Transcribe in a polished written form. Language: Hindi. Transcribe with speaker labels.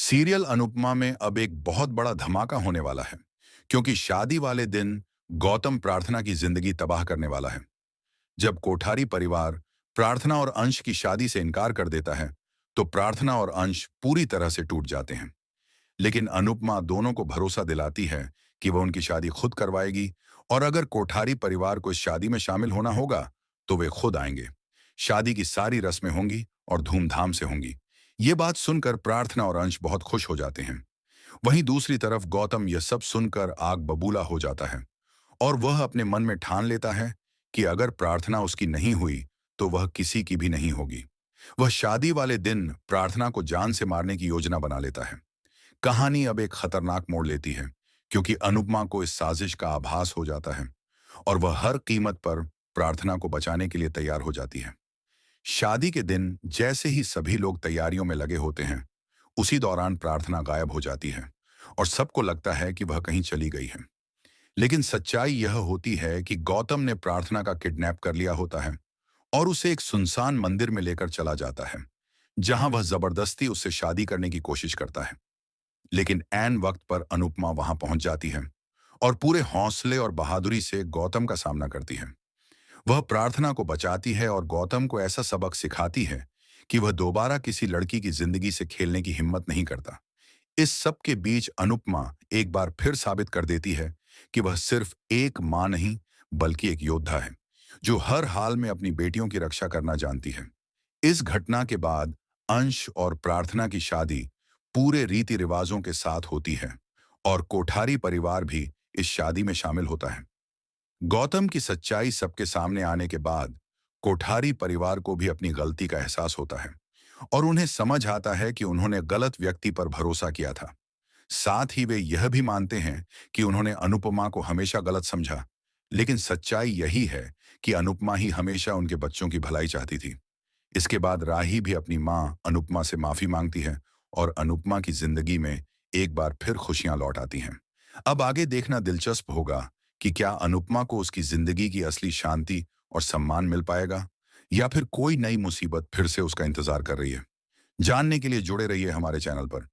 Speaker 1: सीरियल अनुपमा में अब एक बहुत बड़ा धमाका होने वाला है, क्योंकि शादी वाले दिन गौतम प्रार्थना की जिंदगी तबाह करने वाला है। जब कोठारी परिवार प्रार्थना और अंश की शादी से इनकार कर देता है, तो प्रार्थना और अंश पूरी तरह से टूट जाते हैं। लेकिन अनुपमा दोनों को भरोसा दिलाती है कि वह उनकी शादी खुद करवाएगी, और अगर कोठारी परिवार को इस शादी में शामिल होना होगा, तो वे खुद आएंगे। शादी की सारी रस्में होंगी और धूमधाम से होंगी। ये बात सुनकर प्रार्थना और अंश बहुत खुश हो जाते हैं। वहीं दूसरी तरफ गौतम यह सब सुनकर आग बबूला हो जाता है, और वह अपने मन में ठान लेता है कि अगर प्रार्थना उसकी नहीं हुई, तो वह किसी की भी नहीं होगी। वह शादी वाले दिन प्रार्थना को जान से मारने की योजना बना लेता है। कहानी अब एक खतरनाक मोड़ लेती है, क्योंकि अनुपमा को इस साजिश का आभास हो जाता है, और वह हर कीमत पर प्रार्थना को बचाने के लिए तैयार हो जाती है। शादी के दिन जैसे ही सभी लोग तैयारियों में लगे होते हैं, उसी दौरान प्रार्थना गायब हो जाती है, और सबको लगता है कि वह कहीं चली गई है। लेकिन सच्चाई यह होती है कि गौतम ने प्रार्थना का किडनैप कर लिया होता है, और उसे एक सुनसान मंदिर में लेकर चला जाता है, जहां वह जबरदस्ती उससे शादी करने की कोशिश करता है। लेकिन ऐन वक्त पर अनुपमा वहां पहुंच जाती है, और पूरे हौसले और बहादुरी से गौतम का सामना करती है। वह प्रार्थना को बचाती है और गौतम को ऐसा सबक सिखाती है कि वह दोबारा किसी लड़की की जिंदगी से खेलने की हिम्मत नहीं करता। इस सब के बीच अनुपमा एक बार फिर साबित कर देती है कि वह सिर्फ एक मां नहीं, बल्कि एक योद्धा है, जो हर हाल में अपनी बेटियों की रक्षा करना जानती है। इस घटना के बाद अंश और प्रार्थना की शादी पूरे रीति रिवाजों के साथ होती है, और कोठारी परिवार भी इस शादी में शामिल होता है। गौतम की सच्चाई सबके सामने आने के बाद कोठारी परिवार को भी अपनी गलती का एहसास होता है, और उन्हें समझ आता है कि उन्होंने गलत व्यक्ति पर भरोसा किया था। साथ ही वे यह भी मानते हैं कि उन्होंने अनुपमा को हमेशा गलत समझा, लेकिन सच्चाई यही है कि अनुपमा ही हमेशा उनके बच्चों की भलाई चाहती थी। इसके बाद राही भी अपनी मां अनुपमा से माफी मांगती है, और अनुपमा की जिंदगी में एक बार फिर खुशियां लौट आती हैं। अब आगे देखना दिलचस्प होगा कि क्या अनुपमा को उसकी जिंदगी की असली शांति और सम्मान मिल पाएगा, या फिर कोई नई मुसीबत फिर से उसका इंतजार कर रही है। जानने के लिए जुड़े रहिए हमारे चैनल पर।